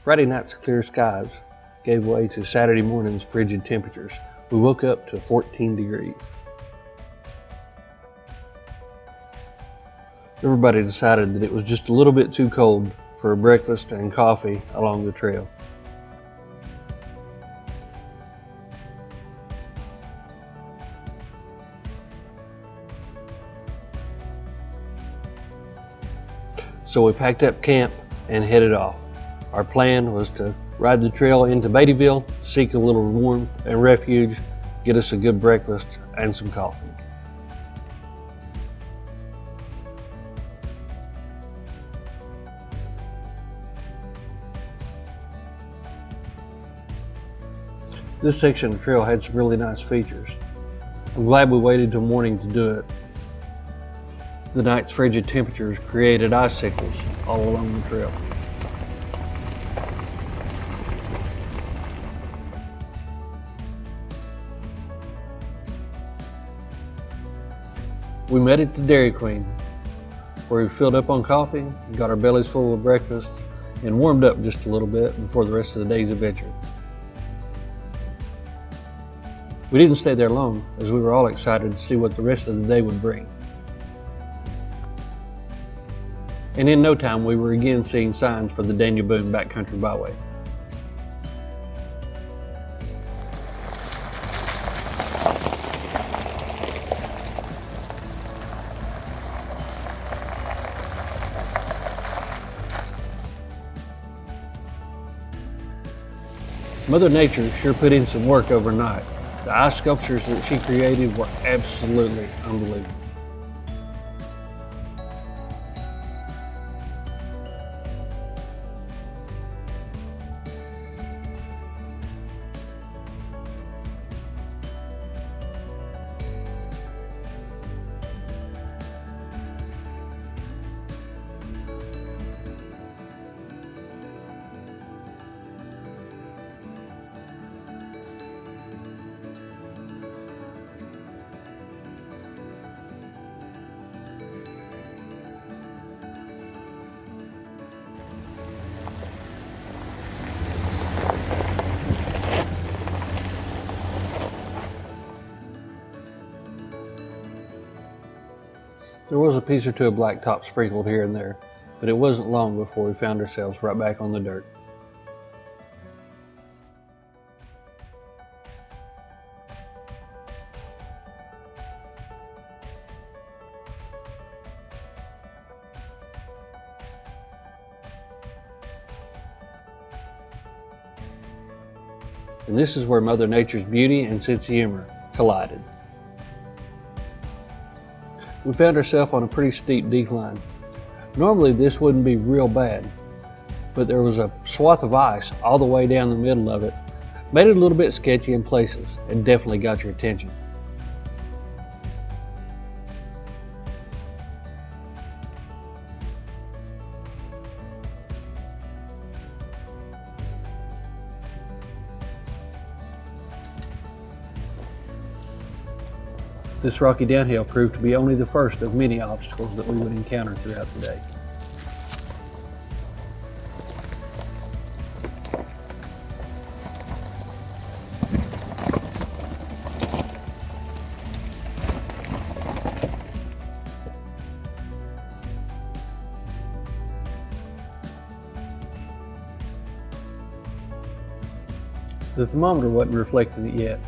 Friday night's clear skies gave way to Saturday morning's frigid temperatures. We woke up to 14 degrees. Everybody decided that it was just a little bit too cold for breakfast and coffee along the trail. So we packed up camp and headed off. Our plan was to ride the trail into Beattyville, seek a little warmth and refuge, get us a good breakfast and some coffee. This section of trail had some really nice features. I'm glad we waited till morning to do it. The night's frigid temperatures created icicles all along the trail. We met at the Dairy Queen, where we filled up on coffee, got our bellies full of breakfast, and warmed up just a little bit before the rest of the day's adventure. We didn't stay there long, as we were all excited to see what the rest of the day would bring. And in no time, we were again seeing signs for the Boone Backcountry Byway. Mother Nature sure put in some work overnight. The ice sculptures that she created were absolutely unbelievable. There was a piece or two of blacktop sprinkled here and there, but it wasn't long before we found ourselves right back on the dirt. And this is where Mother Nature's beauty and sense of humor collided. We found ourselves on a pretty steep decline. Normally this wouldn't be real bad, but there was a swath of ice all the way down the middle of it. Made it a little bit sketchy in places and definitely got your attention. This rocky downhill proved to be only the first of many obstacles that we would encounter throughout the day. The thermometer wasn't reflecting it yet,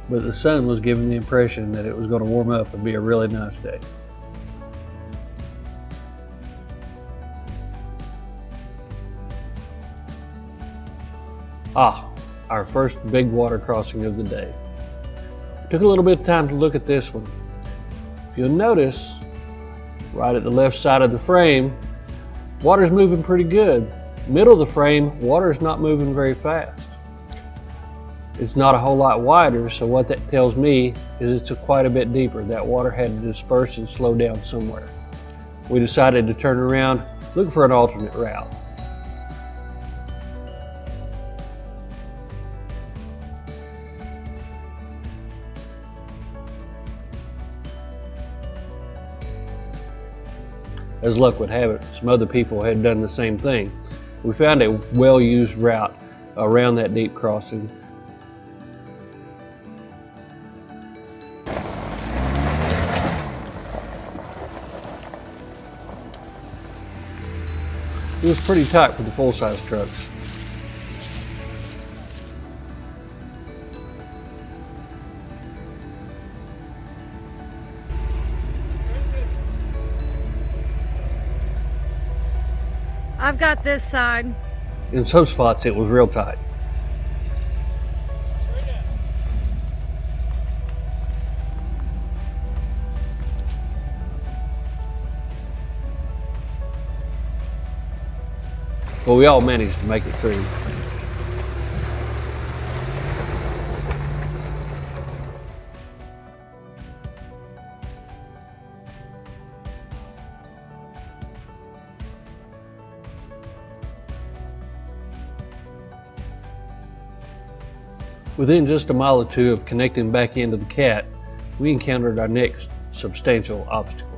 but the sun was giving the impression that it was going to warm up and be a really nice day. Our first big water crossing of the day. Took a little bit of time to look at this one. If you'll notice, right at the left side of the frame, water's moving pretty good. Middle of the frame, water's not moving very fast. It's not a whole lot wider, so what that tells me is it's quite a bit deeper. That water had to disperse and slow down somewhere. We decided to turn around, look for an alternate route. As luck would have it, some other people had done the same thing. We found a well-used route around that deep crossing. It was pretty tight for the full-size trucks. I've got this side. In some spots it was real tight. But we all managed to make it through. Within just a mile or two of connecting back into the Cat, we encountered our next substantial obstacle.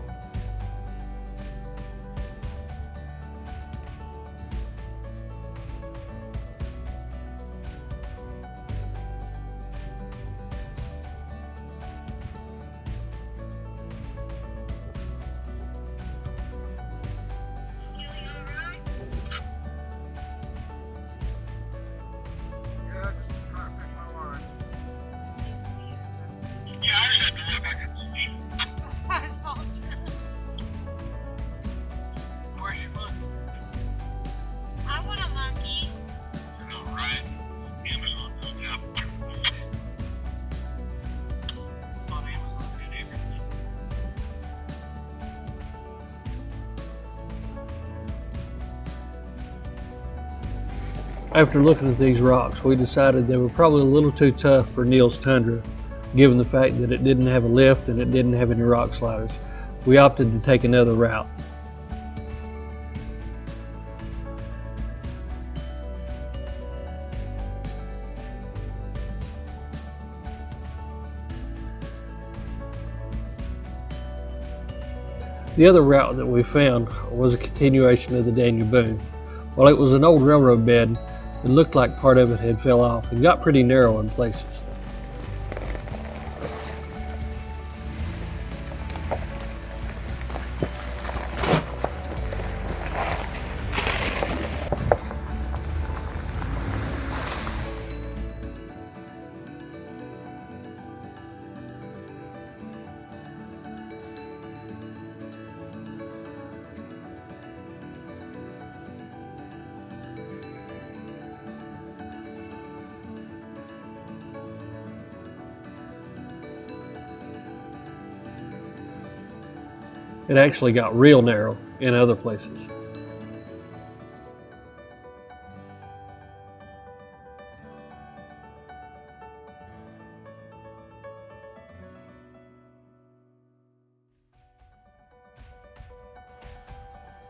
After looking at these rocks, we decided they were probably a little too tough for Neil's Tundra, given the fact that it didn't have a lift and it didn't have any rock sliders. We opted to take another route. The other route that we found was a continuation of the Daniel Boone. While it was an old railroad bed, it looked like part of it had fell off and got pretty narrow in places. It actually got real narrow in other places.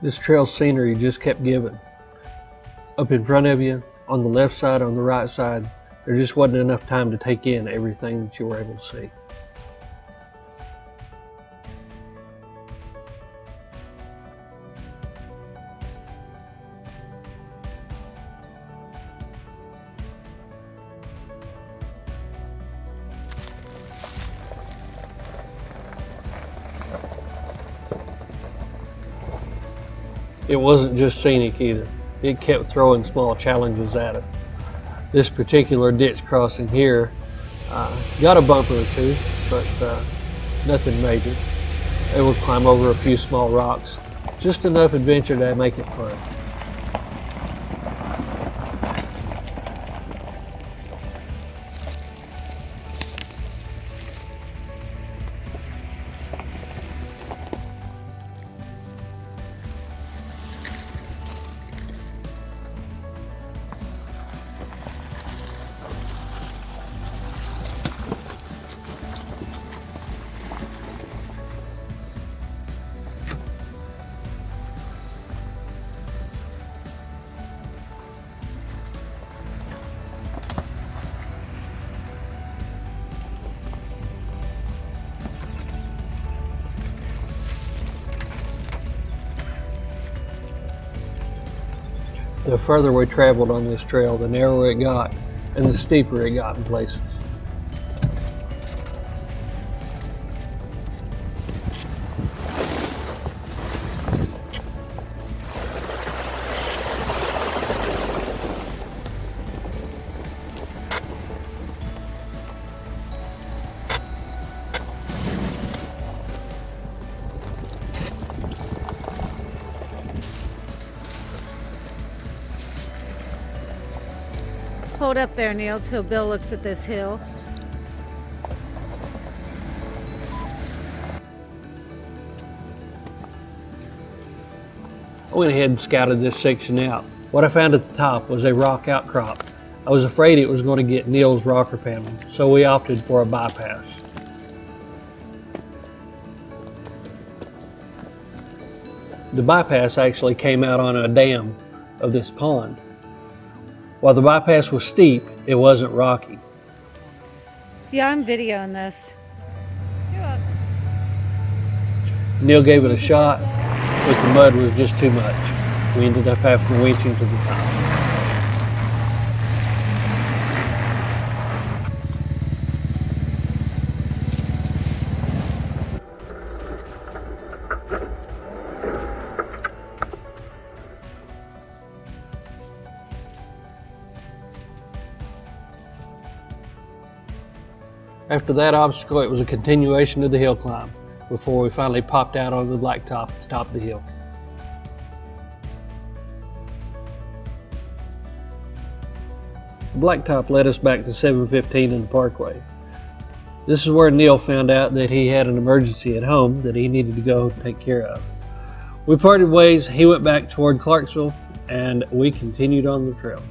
This trail scenery just kept giving. Up in front of you, on the left side, on the right side, there just wasn't enough time to take in everything that you were able to see. It wasn't just scenic either. It kept throwing small challenges at us. This particular ditch crossing here got a bumper or two, but nothing major. It would climb over a few small rocks. Just enough adventure to make it fun. The further we traveled on this trail, the narrower it got and the steeper it got in places. Hold up there, Neil, till Bill looks at this hill. I went ahead and scouted this section out. What I found at the top was a rock outcrop. I was afraid it was going to get Neil's rocker panel, so we opted for a bypass. The bypass actually came out on a dam of this pond. While the bypass was steep, it wasn't rocky. Yeah, I'm videoing this. Neil gave it a shot, but the mud was just too much. We ended up having to winch him to the top. After that obstacle, it was a continuation of the hill climb before we finally popped out on the blacktop at the top of the hill. The blacktop led us back to 715 in the parkway. This is where Neil found out that he had an emergency at home that he needed to go take care of. We parted ways. He went back toward Clarksville and we continued on the trail.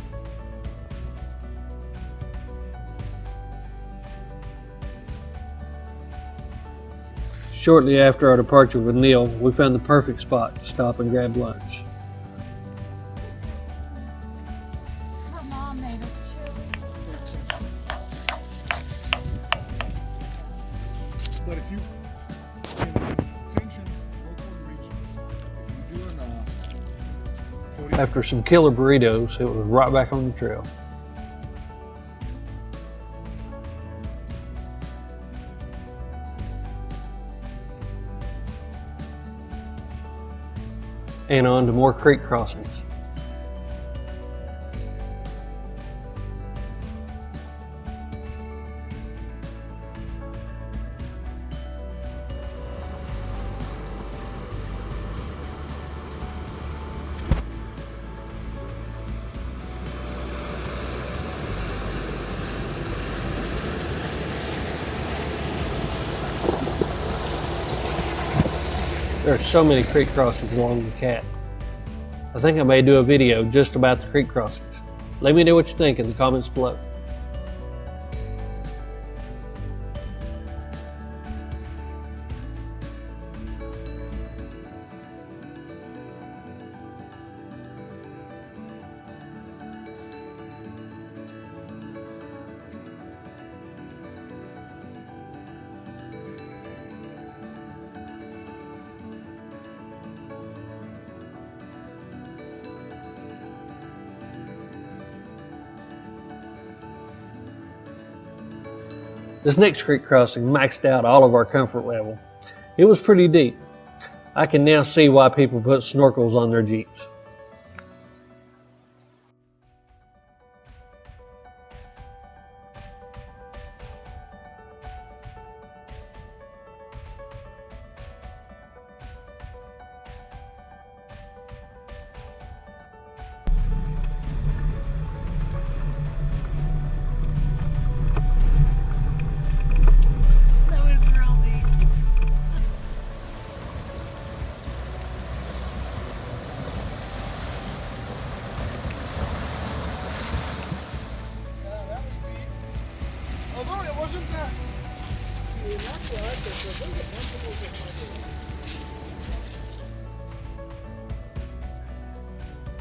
Shortly after our departure with Neil, we found the perfect spot to stop and grab lunch. Her mom made us But if you function local and regional, if you're doing After some killer burritos, it was right back on the trail. And on to more creek crossings. There are so many creek crossings along the Cat. I think I may do a video just about the creek crossings. Let me know what you think in the comments below. This next creek crossing maxed out all of our comfort level. It was pretty deep. I can now see why people put snorkels on their Jeeps.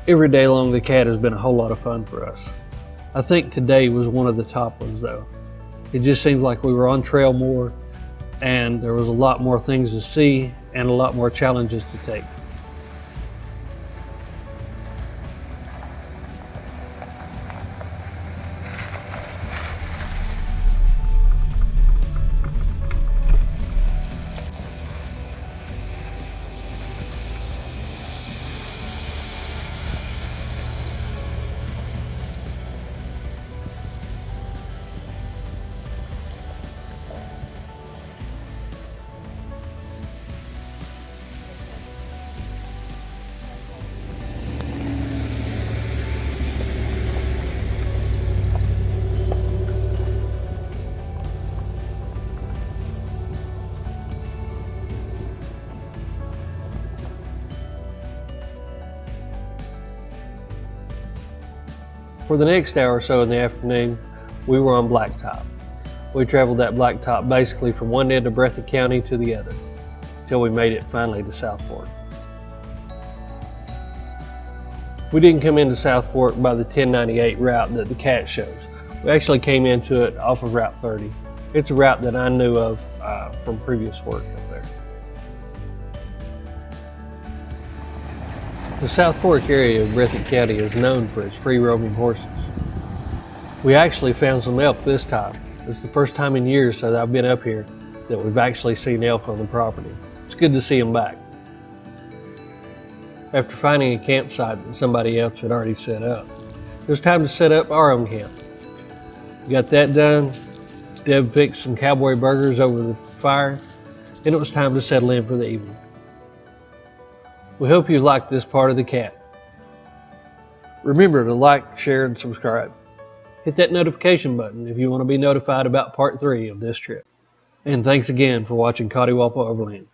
Every day along the Cat has been a whole lot of fun for us. I think today was one of the top ones though. It just seemed like we were on trail more and there was a lot more things to see and a lot more challenges to take. For the next hour or so in the afternoon, we were on blacktop. We traveled that blacktop basically from one end of Breathitt County to the other, until we made it finally to South Fork. We didn't come into South Fork by the 1098 route that the cat shows. We actually came into it off of Route 30. It's a route that I knew of from previous work up there. The South Fork area of Breathitt County is known for its free-roaming horses. We actually found some elk this time. It's the first time in years that I've been up here that we've actually seen elk on the property. It's good to see them back. After finding a campsite that somebody else had already set up, it was time to set up our own camp. We got that done. Deb fixed some cowboy burgers over the fire, and it was time to settle in for the evening. We hope you liked this part of the cat. Remember to like, share, and subscribe. Hit that notification button if you want to be notified about part 3 of this trip. And thanks again for watching Coddiwomple Overland.